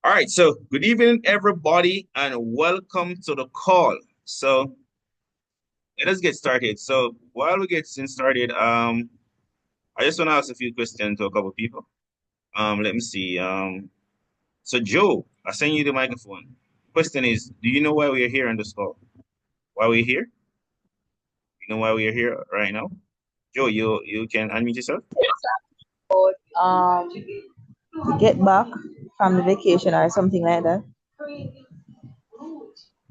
All right, so good evening, everybody, and welcome to the call. So let us get started. So while we get started, I just want to ask a few questions to a couple of people. Let me see. So Joe, I send you the microphone. Question is, do you know why we are here on this call? Why we're here? You know why we are here right now? Joe, you can unmute yourself. um get back from the vacation or something like that.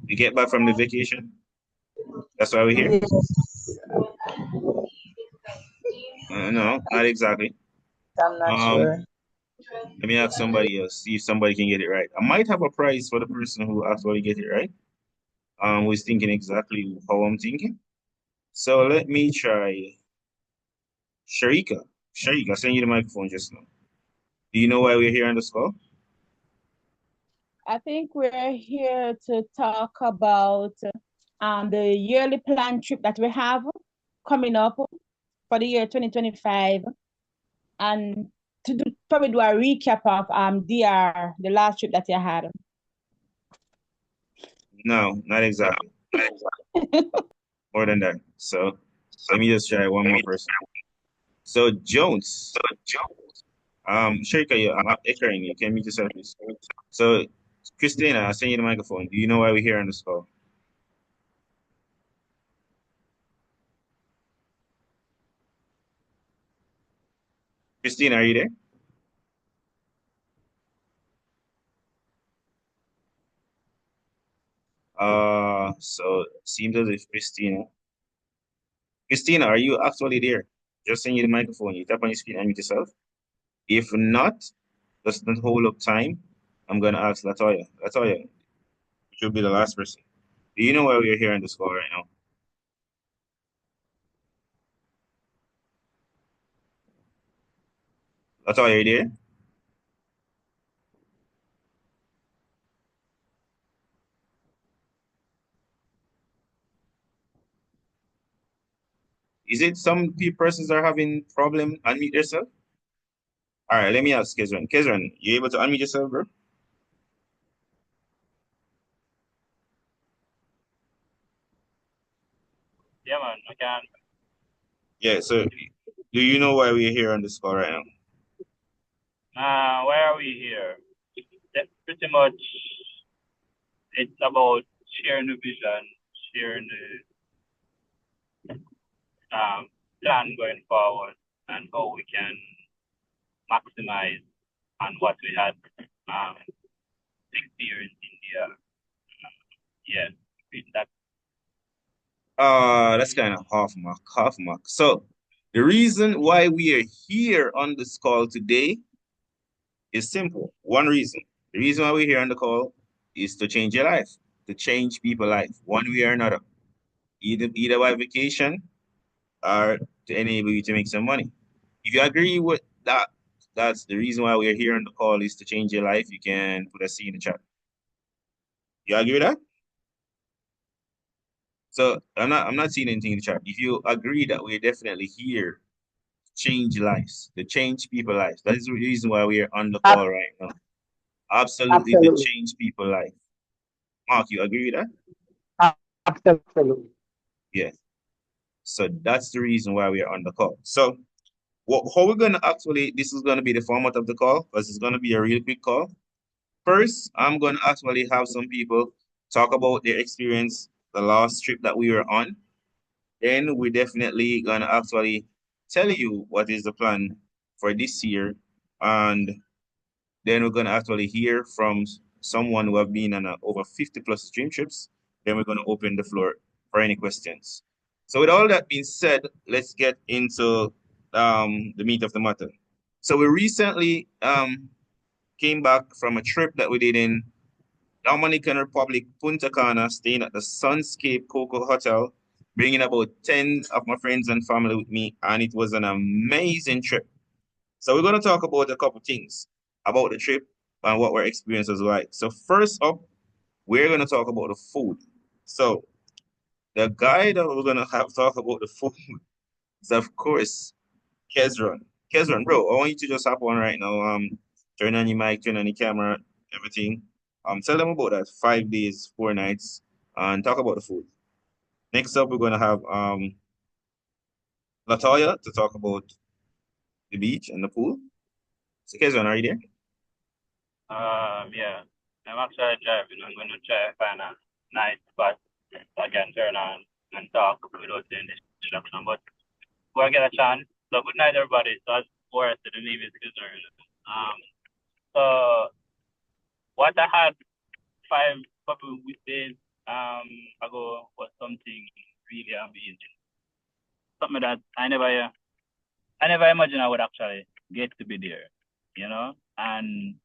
You get back from the vacation. That's why we're here. Yes, No, not exactly. I'm not Um, sure. Let me ask somebody else, see if somebody can get it right. I might have a prize for the person who actually get it right. Who's thinking exactly how I'm thinking. So let me try Sharika. Sharika, I send you the microphone just now. Do you know why we're here on this call? I think we're here to talk about the yearly plan trip that we have coming up for the year 2025 and to probably do a recap of DR, the last trip that you had. No, not exactly. More than that. So let me just try one more person. So Jones. Sharika, I'm echoing you. Can you mute yourself, please? So Christina, I send you the microphone. Do you know why we're here on this call? Christina, are you there? So seems as if Christina, are you actually there? Just send you the microphone. You tap on your screen and mute yourself. If not, just don't hold up time. I'm gonna ask Latoya. Latoya, you should be the last person. Do you know why we're here on this call right now? Latoya, are you there? Is it some persons are having problem unmute yourself? All right, let me ask Kezran. Kezran, you able to unmute yourself, bro? Yeah, man, I can. Yeah. So, do you know why we're here on this call right now? Why are we here? Pretty much, it's about sharing the vision, sharing the plan going forward, and how we can maximize on what we had experienced in India. Yeah, that. That's kind of half mark, half mark. So, the reason why we are here on this call today is simple. One reason. The reason why we're here on the call is to change your life, to change people's life, one way or another. Either by vacation or to enable you to make some money. If you agree with that, that's the reason why we're here on the call is to change your life. You can put a C in the chat. You agree with that? So I'm not seeing anything in the chat. If you agree that we're definitely here to change lives, to change people's lives. That is the reason why we're on the call Ab- right now. Absolutely to Absolutely. change people's life. Mark, you agree with that? Absolutely. Yes. So that's the reason why we are on the call. So how we're gonna actually, this is gonna be the format of the call because it's gonna be a real quick call. First, I'm gonna actually have some people talk about their experience the last trip that we were on. Then we're definitely gonna actually tell you what is the plan for this year, and then we're gonna actually hear from someone who have been on over 50 plus dream trips. Then we're gonna open the floor for any questions. So with all that being said, let's get into the meat of the matter. So we recently came back from a trip that we did in Dominican Republic, Punta Cana, staying at the Sunscape Coco Hotel, bringing about 10 of my friends and family with me, and it was an amazing trip. So we're going to talk about a couple things about the trip and what our experience was like. So first up, we're going to talk about the food. So the guy that we're going to have talk about the food is, of course, Kezron. Kezron, bro, I want you to just hop on right now. Turn on your mic, turn on your camera, everything. Tell them about that 5 days, 4 nights, and talk about the food. Next up, we're gonna have Latoya to talk about the beach and the pool. So, Kezan, are you there? Yeah. I'm actually driving. I'm gonna try to find a nice spot I can turn on and talk without any distraction. But before I get a chance, so good night, everybody. So as far as the name is concerned, so what I had five couple weekdays ago was something really amazing. Something that I never imagined I would actually get to be there, you know? And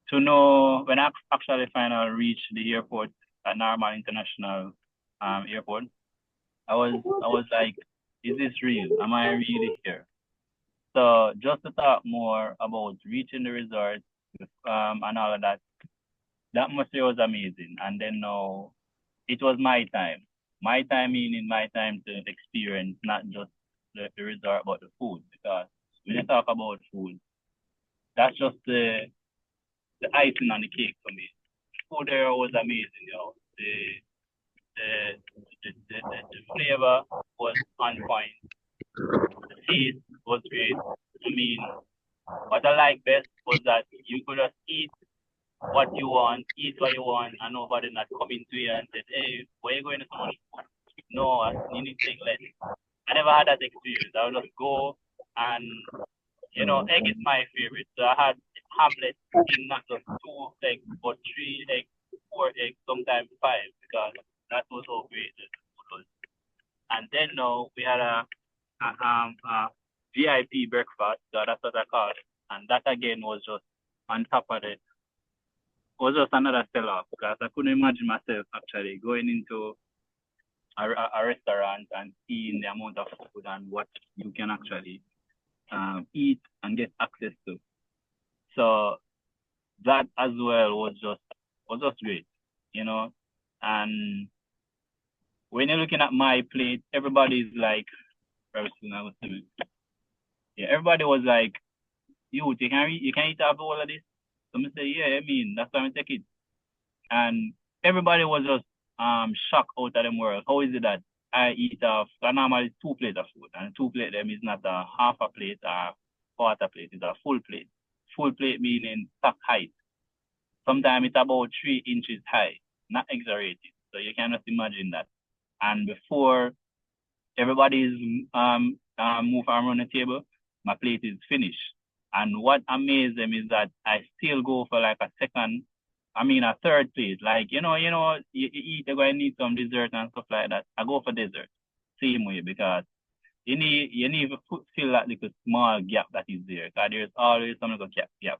to know when I actually finally reached the airport at Normal International Airport, I was like, is this real? Am I really here? So just to talk more about reaching the resort and all of that, the atmosphere was amazing. And then now it was my time. My time meaning my time to experience not just the resort but the food. Because when you talk about food, that's just the icing on the cake for me. Food there was amazing, you know. The flavor was on point. The taste was great. I mean, what I like best was that you could just eat what you want, and nobody not coming to you and said, hey, where you going to so much food? No, you need to take less. I never had that experience. I would just go and, egg is my favorite. So I had hamlet in not just 2 eggs, but 3 eggs, 4 eggs, sometimes 5, because that was how great the food was. And then now we had a VIP breakfast, so that's what I call it. And that again was just on top of it. Was just another sell off because I couldn't imagine myself actually going into a restaurant and seeing the amount of food and what you can actually eat and get access to. So that as well was just great, you know. And when you're looking at my plate, everybody's like, yeah, everybody was like, you can eat half all of this. So I say, yeah, I mean, that's why I take it. And everybody was just shocked out of them world. How is it that I eat so normally 2 plates of food, and 2 plate them is not a half a plate or quarter plate, it's a full plate. Full plate meaning stock height. Sometimes it's about 3 inches high, not exaggerated. So you cannot imagine that. And before everybody's move around the table, my plate is finished. And what amazed them is that I still go for like a third plate. Like, you eat, you're going to need some dessert and stuff like that. I go for dessert. Same way, because you need to fill that little small gap that is there. Because there's always some little gap.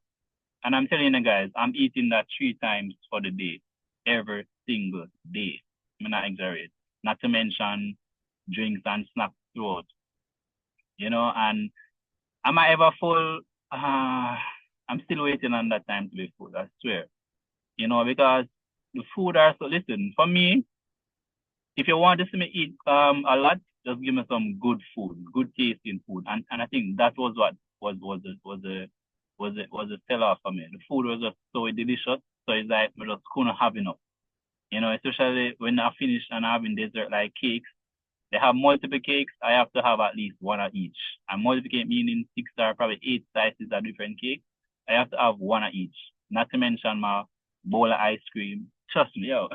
And I'm telling you guys, I'm eating that 3 times for the day. Every single day. I'm not exaggerate. Not to mention drinks and snacks throughout. And am I ever full? I'm still waiting on that time to be full, I swear. Because the food are so, listen, for me, if you want to see me eat a lot, just give me some good food, good tasting food. And I think that was what was the sell off for me. The food was just so delicious. So it's like we just couldn't have enough. Especially when I finish and having dessert like cakes. They have multiple cakes. I have to have at least one of each. And multiple cake meaning 6 or probably 8 slices of different cake. I have to have one of each. Not to mention my bowl of ice cream. Trust me, yo.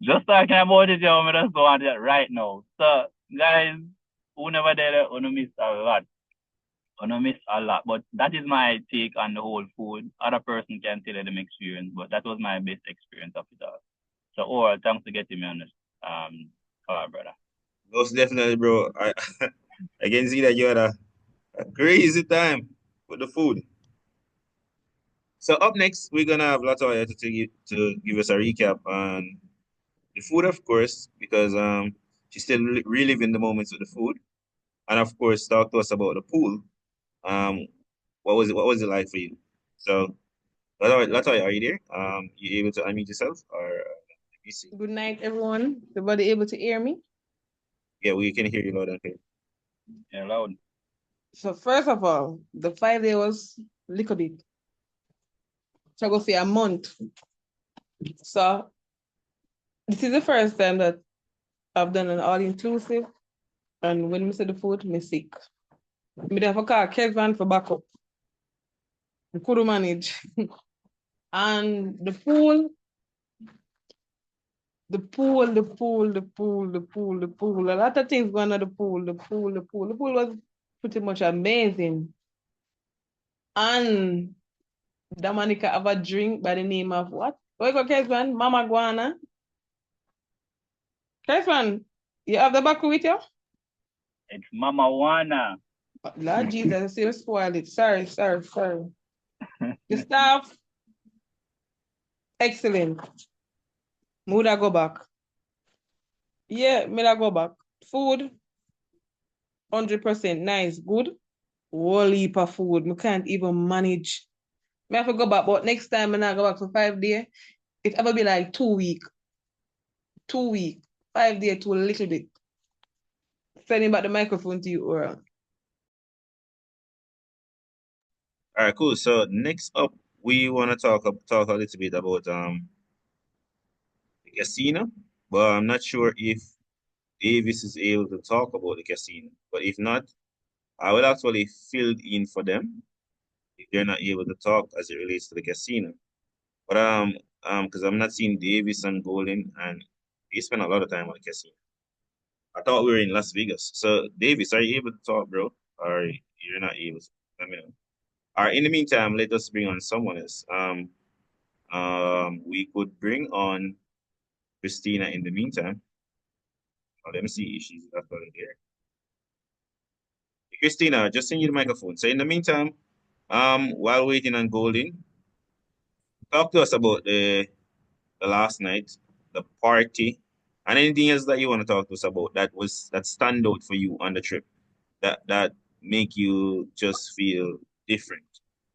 Just talking about it, yo, I just want it right now. So, guys, who never did it, who miss a lot. Who miss a lot. But that is my take on the whole food. Other person can tell you them experience, but that was my best experience of it all. So, thanks for getting me on this. Brother. Most definitely, bro. I can see that you had a crazy time with the food. So up next, we're gonna have Latoya to give us a recap on the food, of course, because she's still reliving the moments with the food, and of course, talk to us about the pool. Um, what was it? What was it like for you? So, Latoya, are you there? You able to unmute yourself, or let me see? Good night, everyone. Everybody able to hear me? Yeah, we can hear you loud and clear. Yeah, loud. So first of all, the 5 day was little bit. So I go for a month. So this is the first time that I've done an all-inclusive. And when I say the food, me sick. Me have to call Kevin for backup. I couldn't manage. And the pool, the pool, the pool, the pool, the pool, the pool. A lot of things going on the pool, the pool, the pool. The pool was pretty much amazing. And Dominica have a drink by the name of what? Where you go, Kesman? Mama Guana. Kesman, you have the buckle with you? It's Mama Wana. Lord Jesus, I see you spoil it. Sorry. The staff, excellent. Would I go back? Yeah, me I go back. Food, 100% nice, good. Whole heap of food. Me can't even manage. Me have to go back, but next time I go back for 5 days. It ever be like 2 week. 2 week. 5 days to a little bit. Sending back the microphone to you, Oral. All right, cool. So next up, we want to talk a little bit about the casino, but I'm not sure if Davis is able to talk about the casino. But if not, I will actually fill in for them if they're not able to talk as it relates to the casino. But because I'm not seeing Davis and Golden, and they spend a lot of time on the casino. I thought we were in Las Vegas. So Davis, are you able to talk, bro? Or you're not able to? Let me know. All right. In the meantime, let us bring on someone else. We could bring on Christina in the meantime. Oh, let me see if she's actually there. Christina, just send you the microphone. So in the meantime, while waiting on Golden, talk to us about the last night, the party, and anything else that you want to talk to us about that stand out for you on the trip, that make you just feel different.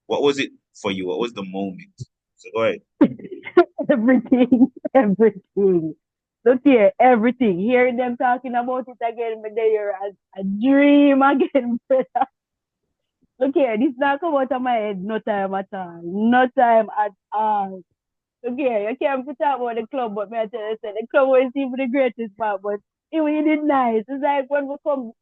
What was it for you? What was the moment? So go ahead. Everything, everything. Look here, everything. Hearing them talking about it again, but there a dream again, brother. Look here, this not come out of my head no time at all. No time at all. Look here, you can't put out about the club, but me I tell you, say, the club was even the greatest part, but it really did nice. It's like when we come,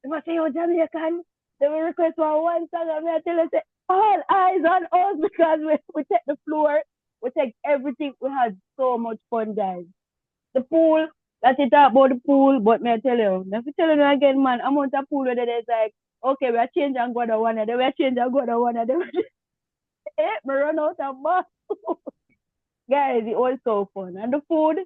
they must say, oh, Jamaican, they will request for one song, and me I tell you, say, all eyes on us because we take the floor, we take everything. We had so much fun, guys. The pool, that's it about the pool, but me I tell you, if you tell you again, man, amount of pool where there's like, okay, we are changing and go to one, and then we are changing and go to one, and then me run out of bus. Guys, it was so fun. And the food,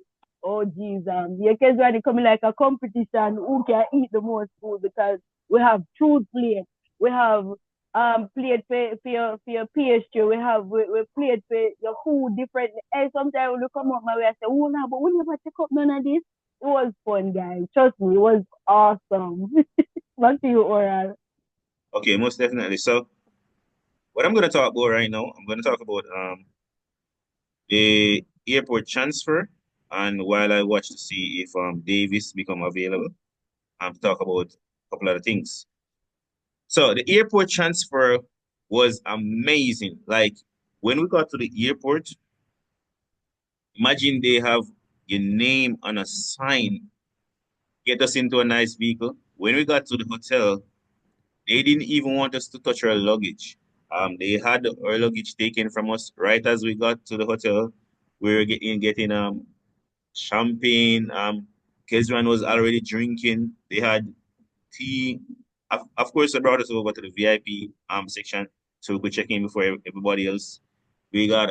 oh geez, the occasionally coming like a competition who can eat the most food because we have fruit plate, we have plate for your pastry, we plate for your food different. And sometimes when you come up my way, I say, oh no, but we never check up none of this. It was fun, guys. Trust me, it was awesome. Back to you, Oral. Okay, most definitely. So what I'm gonna talk about right now, I'm gonna talk about the airport transfer, and while I watch to see if Davis become available, to talk about a couple other things. So the airport transfer was amazing. Like when we got to the airport, imagine they have your name on a sign, get us into a nice vehicle. When we got to the hotel, they didn't even want us to touch our luggage. They had our luggage taken from us right as we got to the hotel. We were getting champagne. Kezran was already drinking. They had tea. Of course, they brought us over to the VIP section so we could check in before everybody else. We got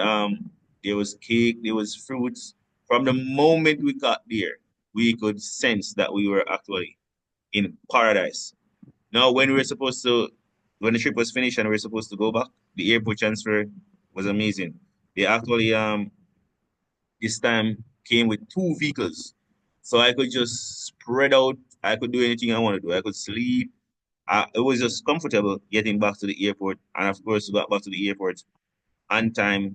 there was cake, there was fruits. From the moment we got there, we could sense that we were actually in paradise. Now, when the trip was finished and we were supposed to go back, the airport transfer was amazing. They actually this time came with two vehicles, so I could just spread out. I could do anything I want to do. I could sleep. It was just comfortable getting back to the airport, and of course, we got back to the airport on time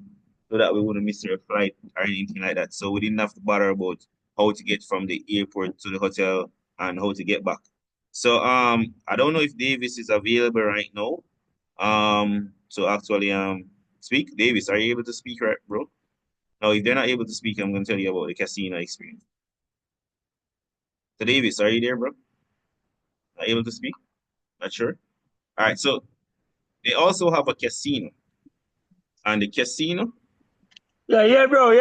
so that we wouldn't miss our flight or anything like that. So we didn't have to bother about how to get from the airport to the hotel and how to get back. So I don't know if Davis is available right now. To actually Speak? Davis, are you able to speak, right, bro? No, if they're not able to speak, I'm going to tell you about the casino experience. So, Davis, are you there, bro? Not able to speak? Not sure? All right, so they also have a casino. And the casino, Yeah, bro.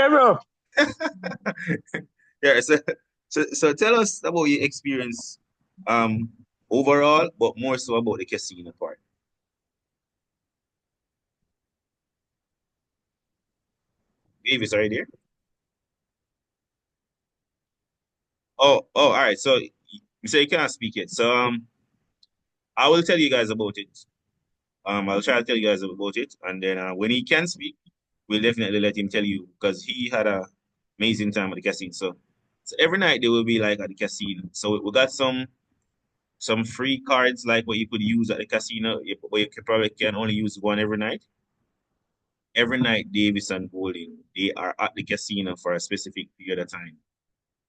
yeah, so tell us about your experience overall, but more so about the casino part. Davis, are you there? Oh, all right. So you say you can't speak it. So I will tell you guys about it. I'll try to tell you guys about it, and then when he can speak, we'll definitely let him tell you because he had a amazing time at the casino. So every night they will be like at the casino. So we got some free cards like what you could use at the casino, but you can probably can only use one every night. Every night, Davis and Bowling, they are at the casino for a specific period of time.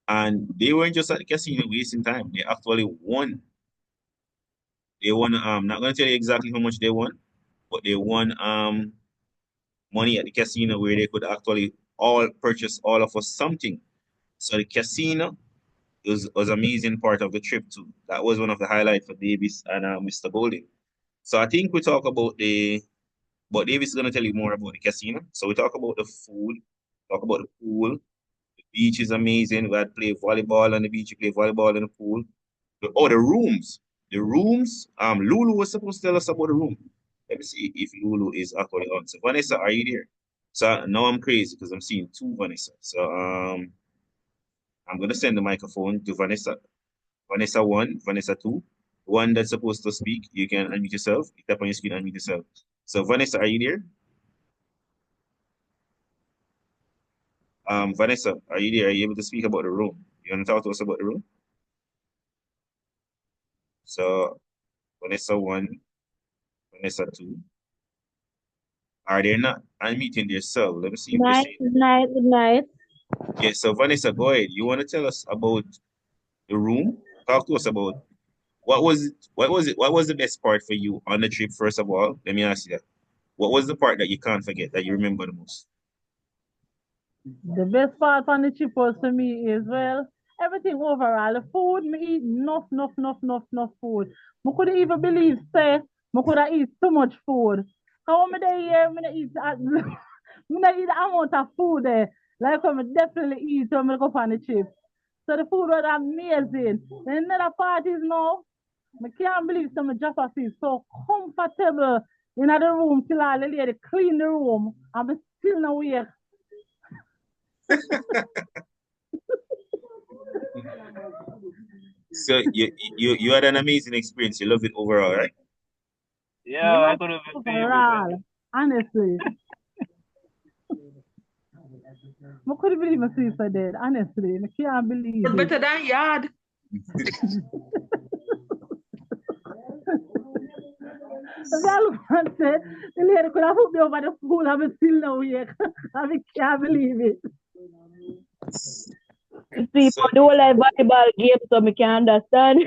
And they weren't just at the casino wasting time. They actually won. They won, not gonna tell you exactly how much they won, but they won money at the casino where they could actually all purchase all of us something. So the casino was amazing part of the trip too. That was one of the highlights for Davis and Mr. Golding. So I think we talk about but Davis is gonna tell you more about the casino. So we talk about the food, talk about the pool. The beach is amazing. We had play volleyball on the beach, you play volleyball in the pool. The rooms. The rooms. Lulu was supposed to tell us about the room. Let me see if Lulu is actually on. So Vanessa, are you there? So now I'm crazy because I'm seeing two Vanessa. So I'm gonna send the microphone to Vanessa. Vanessa 1, Vanessa 2. One that's supposed to speak, you can unmute yourself. You tap on your screen, unmute yourself. So Vanessa, are you there? Vanessa, are you there? Are you able to speak about the room? You want to talk to us about the room? So Vanessa 1, Vanessa 2. Are they not unmuting themselves? Let me see if they say. Good night. Yeah, so Vanessa, go ahead. You want to tell us about the room? Talk to us about what was the best part for you on the trip, first of all? Let me ask you that. What was the part that you can't forget, that you remember the most? The best part on the trip was for me is, well, everything overall. The food, me eat enough food. I couldn't even believe, say, I could have eat so much food. How am I there here? I eat, I eat the amount of food there. Like, I'm definitely eat when I go on the trip. So the food was amazing. And another part is now, I can't believe some Jaffa is so comfortable in the room till I lady clean the room. I'm still not awake. So you had an amazing experience. You loved it overall, right? Yeah, I couldn't even believe it. Overall, honestly. I couldn't believe my sister dead, honestly. I can't believe it. Better than yard. The lady could have put me over the pool. I'm still now here. I can't believe it. See, So, for the whole like volleyball game, so I can't understand.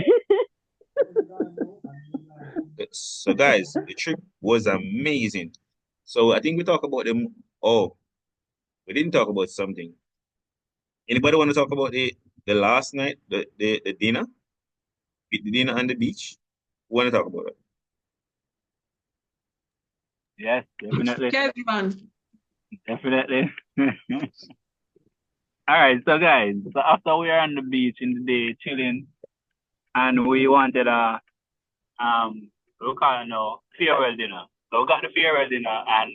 so guys, the trip was amazing. So I think we talk about them. Oh, we didn't talk about something. Anybody want to talk about the last night, the dinner? The dinner on the beach? Who want to talk about it? Yes, definitely. Kevin. Definitely. All right, so guys, so after we are on the beach in the day chilling, and we wanted a we call it now farewell dinner. So we got the farewell dinner, and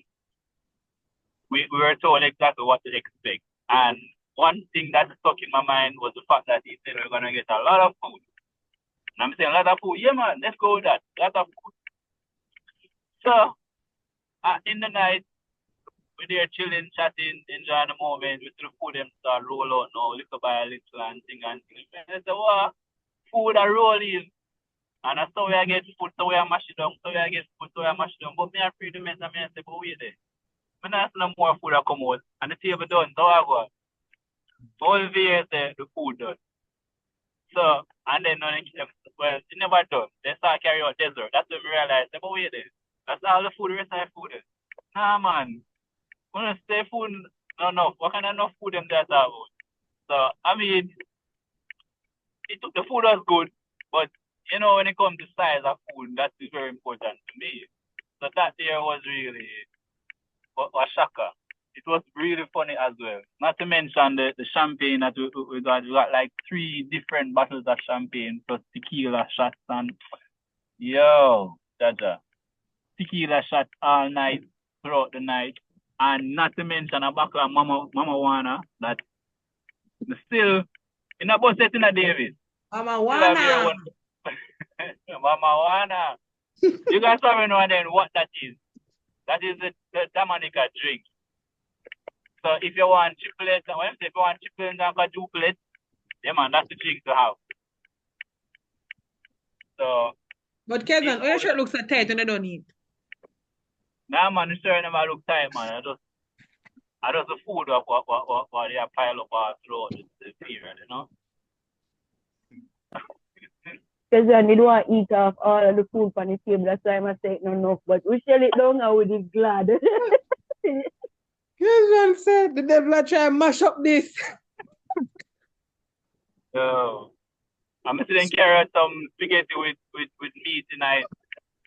we were told exactly what to expect. And one thing that stuck in my mind was the fact that he said we're gonna get a lot of food. And I'm saying a lot of food. Yeah, man, let's go with that. A lot of food. So in the night, we're there chilling, chatting, enjoying the moment. We see the food them start roll out now, little by little and thing and thing. And I said, wow, food are rolling. And that's how we get food, so we are mash it down, so we get food, so we are mash it down. But me and free the mess and me and say, but wait there. Me not see no more food that come out. And the table done, so I go. All the years the food done. So, and then well, it never done. They start carry out dessert. That's when we realized, but wait there. That's all the food, the rest of the food is. Nah, man. When I say food, no, no. What kind of enough food them there talk about? So, I mean, the food was good, but, you know, when it comes to size of food, that is very important to me. So that there was really a shocker. It was really funny as well. Not to mention the champagne that we got. We got like 3 different bottles of champagne plus tequila shots and yo, Jaja. Tequila shots all night throughout the night. And not to mention a bottle of Mama Wana that still in a bus set in a Davis. Mama Still have your Wana. own Mama Wana. You guys probably know then what that is. That is the Dominica drink. So if you want triplets, if you want triplets and quadruplets, yeah man, that's the drink to have. So But Kevin, your shirt looks so tight when you don't eat. nah man, the shirt never look tight, man. I just the food of what they have pile up all throughout the period, you know. Because I don't want to eat off all of the food on the table. That's why I'm saying no enough. But we shall it down now with this glad. Kevin said the devil are trying to mash up this. So I'm sitting carry some spaghetti with meat tonight,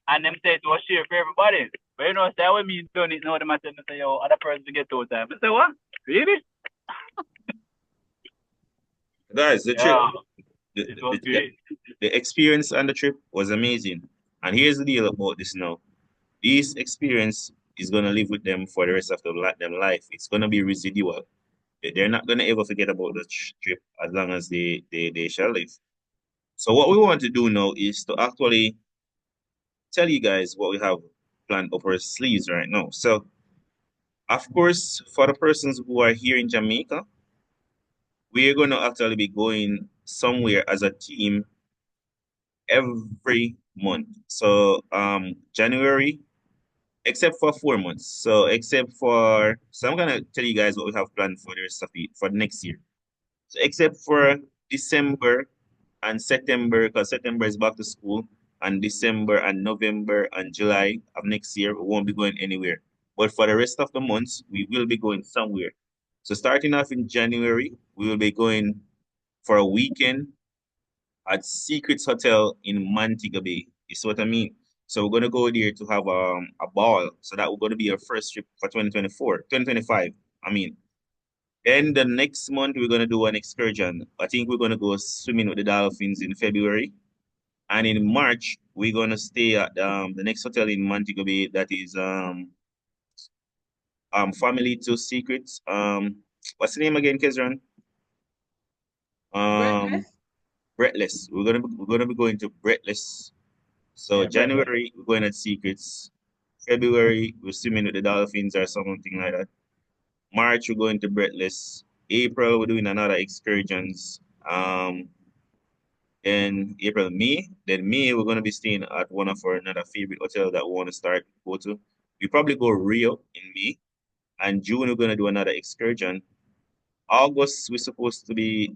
and them say it was share for everybody. But you know, say when me done it now, them I say, yo, other person get two time. I say, what? Really? Guys, the trip, Yeah, the, it was the, great. the experience on the trip was amazing. And here's the deal about this now. This experience is gonna live with them for the rest of their life. It's gonna be residual. They're not gonna ever forget about the trip as long as they shall live. So what we want to do now is to actually tell you guys what we have planned up our sleeves right now. So, of course, for the persons who are here in Jamaica, we are going to actually be going somewhere as a team every month. So, January, except for 4 months. So, I'm gonna tell you guys what we have planned for the rest of for next year. So, except for December and September, because September is back to school, and December and November and July of next year, we won't be going anywhere. But for the rest of the months, we will be going somewhere. So starting off in January, we will be going for a weekend at Secrets Hotel in Montego Bay. You see what I mean? So we're gonna go there to have a ball. So that we're gonna be our first trip for 2024, 2025. I mean, then the next month we're gonna do an excursion. I think we're gonna go swimming with the dolphins in February. And in March, we're gonna stay at the next hotel in Montego Bay that is Family Two Secrets. What's the name again, Kezran? Breathless? Breathless. We're gonna be going to Breathless. So Yeah, January we're going at Secrets. February we're swimming with the dolphins or something like that. March we're going to Breathless. April we're doing another excursions. Then April, May we're gonna be staying at one of our another favorite hotel that we want to start go to. We probably go Rio in May, and June we're gonna do another excursion. August we're supposed to be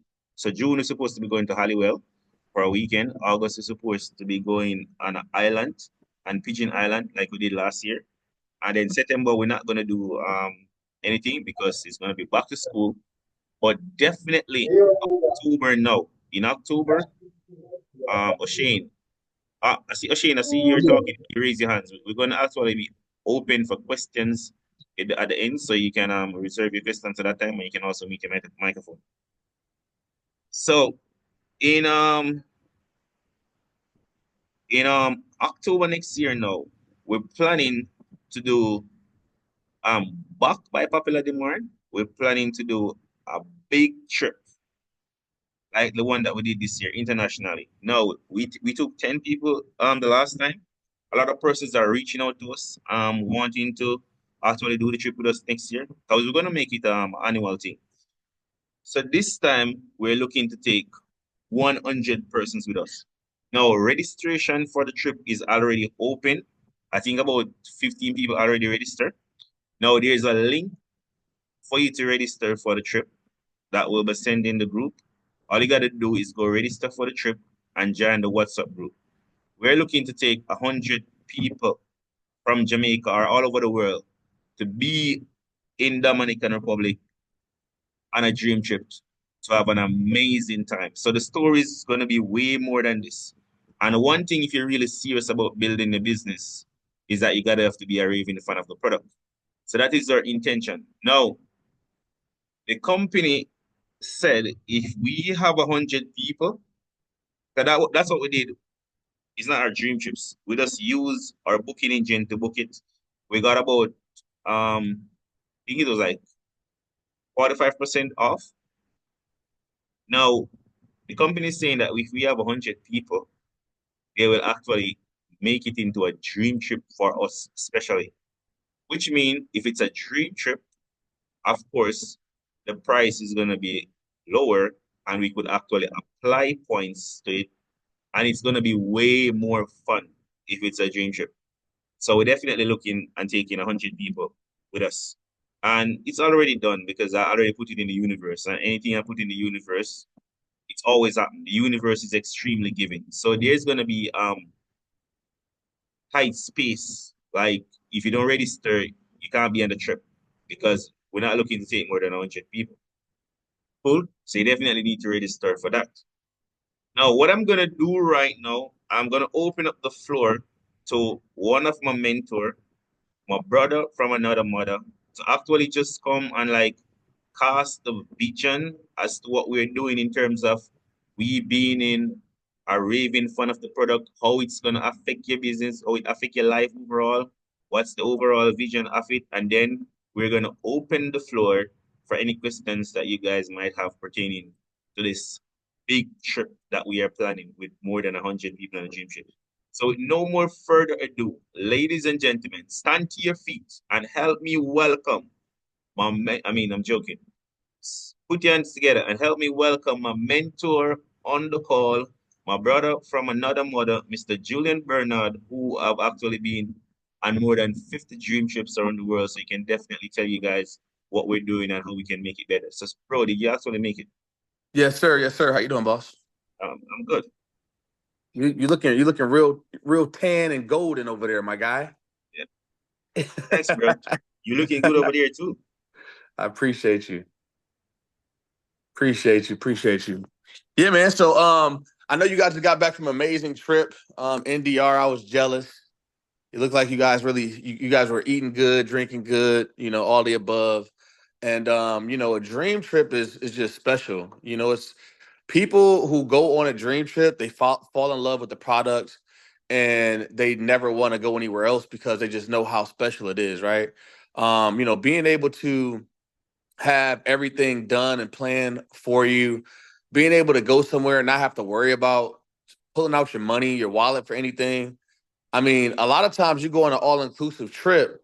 June we're supposed to be going to Halliwell for a weekend. August we're supposed to be going on an island and Pigeon Island like we did last year. And then September we're not gonna do anything because it's gonna be back to school. But definitely October now. In October, O'Shane. I see you're talking. You raise your hands. We're going to actually be open for questions at the end, so you can reserve your questions at that time, and you can also mute your microphone. So in October next year now, we're planning to do back by popular demand. We're planning to do a big trip like the one that we did this year internationally. No, we took 10 people the last time. A lot of persons are reaching out to us wanting to actually do the trip with us next year because we're gonna make it annual thing. So this time we're looking to take 100 persons with us. Now registration for the trip is already open. I think about 15 people already registered. Now there's a link for you to register for the trip that will be sent in the group. All you gotta do is go register for the trip and join the WhatsApp group. We're looking to take 100 people from Jamaica or all over the world to be in Dominican Republic on a dream trip to have an amazing time. So the story is going to be way more than this. And one thing, if you're really serious about building a business, is that you gotta have to be a raving fan of the product. So that is our intention. Now, the company said if we have 100 people, that's what we did. It's not our dream trips. We just use our booking engine to book it. We got about I think it was like 45% off. Now, the company is saying that if we have 100 people, they will actually make it into a dream trip for us, especially. Which means if it's a dream trip, of course, the price is going to be lower and we could actually apply points to it. And it's going to be way more fun if it's a dream trip. So we're definitely looking and taking 100 people with us. And it's already done because I already put it in the universe. And anything I put in the universe, it's always happened. The universe is extremely giving. So there's going to be tight space. Like if you don't register, you can't be on the trip because we're not looking to take more than 100 people. Cool. So you definitely need to register for that. Now, what I'm gonna do right now, I'm gonna open up the floor to one of my mentor, my brother from another mother, to actually just come and like cast the vision as to what we're doing in terms of we being in a raving fan of the product, how it's gonna affect your business, how it affect your life overall, what's the overall vision of it, and then we're gonna open the floor for any questions that you guys might have pertaining to this big trip that we are planning with more than 100 people on a dream trip. So with no more further ado, ladies and gentlemen, stand to your feet and help me welcome I'm joking. Put your hands together and help me welcome my mentor on the call, my brother from another mother, Mr. Julian Bernard, who have actually been on more than 50 dream trips around the world. So he can definitely tell you guys what we're doing and how we can make it better. So, bro, did you actually make it? Yes, sir. Yes, sir. How you doing, boss? I'm good. You looking real tan and golden over there, my guy. Yeah. Thanks, bro. You looking good over there too. I appreciate you. Appreciate you. Yeah, man. So I know you guys just got back from an amazing trip. NDR, I was jealous. It looked like you guys you guys were eating good, drinking good, all the above. And a dream trip is just special. It's people who go on a dream trip, they fall in love with the product and they never want to go anywhere else because they just know how special it is, right? Being able to have everything done and planned for you, being able to go somewhere and not have to worry about pulling out your money, your wallet for anything. I mean, a lot of times you go on an all-inclusive trip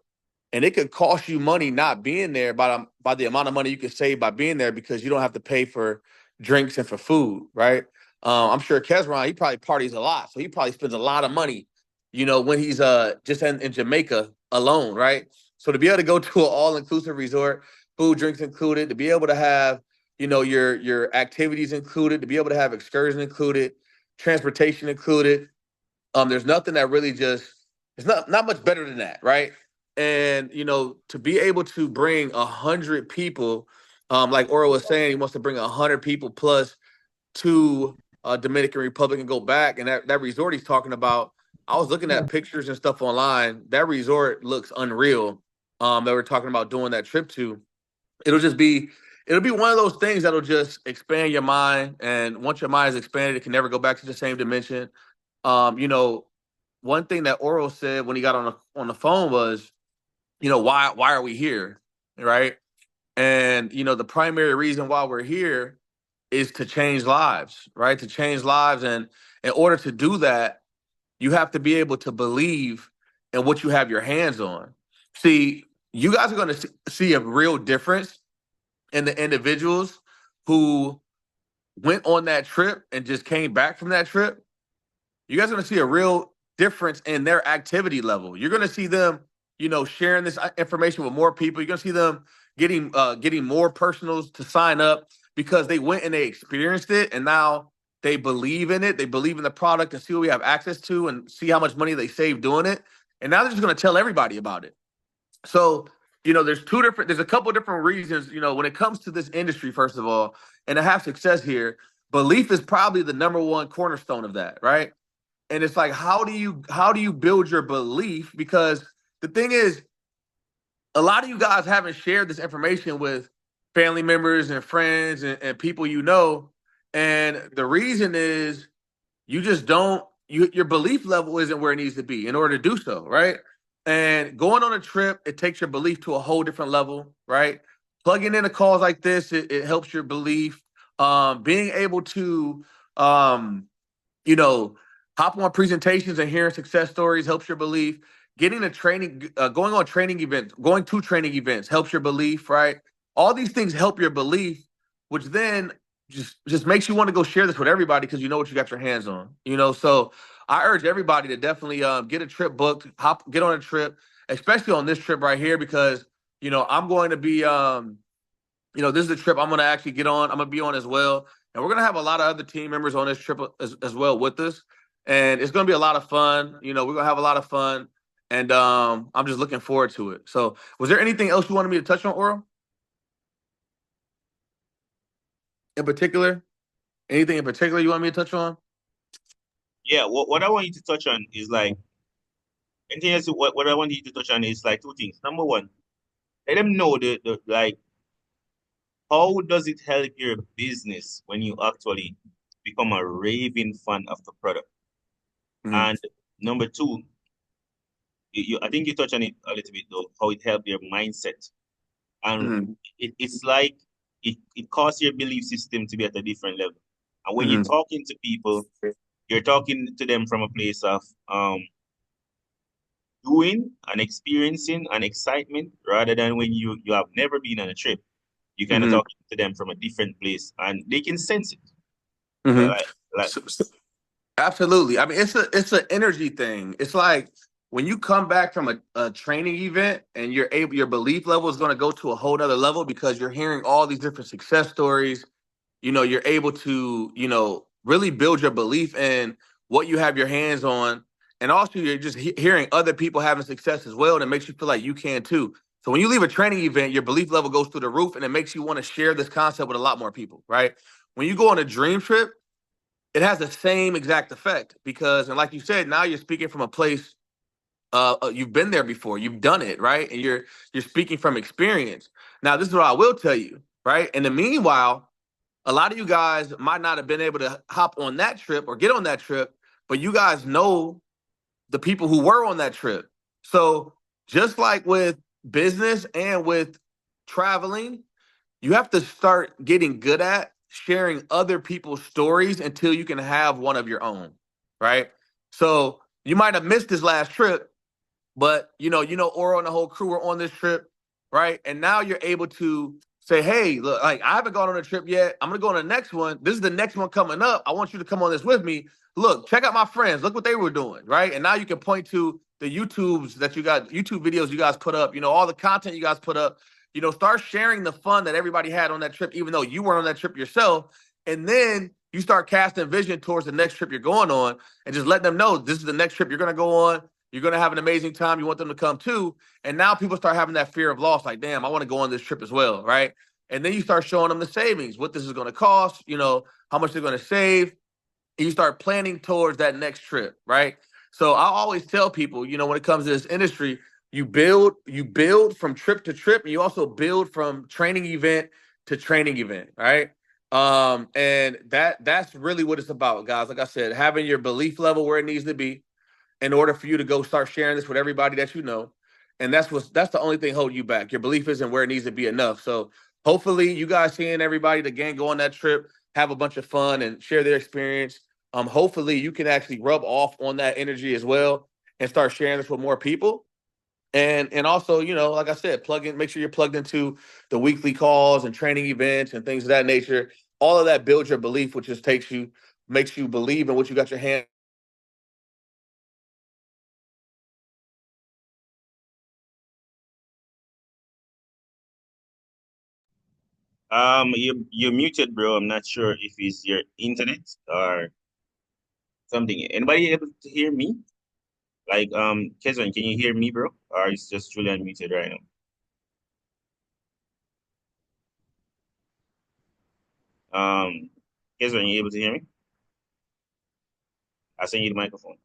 and it could cost you money not being there by the amount of money you can save by being there because you don't have to pay for drinks and for food, right? I'm sure Kesron, he probably parties a lot, so he probably spends a lot of money, when he's just in Jamaica alone, right? So to be able to go to an all-inclusive resort, food, drinks included, to be able to have, your activities included, to be able to have excursions included, transportation included. There's nothing that really it's not much better than that, right? And to be able to bring 100 people, like Oro was saying, he wants to bring 100 people plus to Dominican Republic and go back. And that resort he's talking about, I was looking at pictures and stuff online. That resort looks unreal. That we're talking about doing that trip to. It'll be one of those things that'll just expand your mind. And once your mind is expanded, it can never go back to the same dimension. One thing that Oro said when he got on the phone was, why are we here, right? And the primary reason why we're here is to change lives, right? To change lives, and in order to do that, you have to be able to believe in what you have your hands on. See, you guys are going to see a real difference in the individuals who went on that trip and just came back from that trip. You guys are going to see a real difference in their activity level. You're going to see them, sharing this information with more people. You're going to see them getting more personals to sign up because they went and they experienced it, and now they believe in it. They believe in the product and see what we have access to and see how much money they save doing it. And now they're just going to tell everybody about it. So there's a couple different reasons, when it comes to this industry, first of all, and to have success here, belief is probably the number one cornerstone of that, right? And it's like, how do you build your belief? Because the thing is, a lot of you guys haven't shared this information with family members and friends and people you know. And the reason is you just don't your belief level isn't where it needs to be in order to do so, right? And going on a trip, it takes your belief to a whole different level, right? Plugging into calls like this, it helps your belief. Being able to um you know, hop on presentations and hearing success stories helps your belief. Getting a training, going to training events helps your belief, right? All these things help your belief, which then just makes you want to go share this with everybody because you know what you got your hands on. So I urge everybody to definitely get a trip booked, get on a trip, especially on this trip right here because I'm going to be this is a trip I'm going to actually get on. I'm going to be on as well. And we're going to have a lot of other team members on this trip as well with us. And it's going to be a lot of fun. We're going to have a lot of fun. And I'm just looking forward to it. So was there anything else you wanted me to touch on, Oral? In particular? Anything in particular you want me to touch on? Yeah, what I want you to touch on is like, anything else, what I want you to touch on is like two things. Number one, let them know the like, how does it help your business when you actually become a raving fan of the product? Mm-hmm. And number two, I think you touched on it a little bit though, how it helped your mindset. And Mm-hmm. it's like it causes your belief system to be at a different level. And when you're Mm-hmm. talking to people, you're talking to them from a place of doing and experiencing and excitement rather than when you have never been on a trip. You kind of Mm-hmm. talking to them from a different place and they can sense it. Mm-hmm. Like Absolutely. I mean, it's an energy thing. It's like when you come back from a training event and your belief level is going to go to a whole other level because you're hearing all these different success stories. You're able to, really build your belief in what you have your hands on. And also you're just hearing other people having success as well. And it makes you feel like you can too. So when you leave a training event, your belief level goes through the roof and it makes you want to share this concept with a lot more people, right? When you go on a dream trip, it has the same exact effect because, and like you said, now you're speaking from a place you've been there before, you've done it, right? And you're speaking from experience. Now, this is what I will tell you, right? In the meanwhile, a lot of you guys might not have been able to hop on that trip or get on that trip, but you guys know the people who were on that trip. So just like with business and with traveling, you have to start getting good at sharing other people's stories until you can have one of your own, right? So you might have missed this last trip, but Oro and the whole crew are on this trip, right? And now you're able to say, hey, look, like I haven't gone on a trip yet. I'm gonna go on the next one. This is the next one coming up. I want you to come on this with me. Look, check out my friends. Look what they were doing, right? And now you can point to the YouTube videos you guys put up, all the content you guys put up. Start sharing the fun that everybody had on that trip, even though you weren't on that trip yourself. And then you start casting vision towards the next trip you're going on and just let them know this is the next trip you're gonna go on. You're going to have an amazing time. You want them to come too. And now people start having that fear of loss. Like, damn, I want to go on this trip as well. Right. And then you start showing them the savings, what this is going to cost, how much they're going to save. And you start planning towards that next trip. Right. So I always tell people, when it comes to this industry, you build from trip to trip. And you also build from training event to training event. Right. And that's really what it's about, guys. Like I said, having your belief level where it needs to be in order for you to go start sharing this with everybody that you know. And that's the only thing holding you back. Your belief isn't where it needs to be enough. So hopefully you guys seeing everybody, the gang, go on that trip, have a bunch of fun and share their experience. Hopefully you can actually rub off on that energy as well and start sharing this with more people. And also, like I said, make sure you're plugged into the weekly calls and training events and things of that nature. All of that builds your belief, which just makes you believe in what you got your hand. you're muted, bro. I'm not sure if it's your internet or something. Anybody able to hear me? Like Kezan, can you hear me, bro? Or it's just truly unmuted right now? Israel, are you able to hear me? I send you the microphone.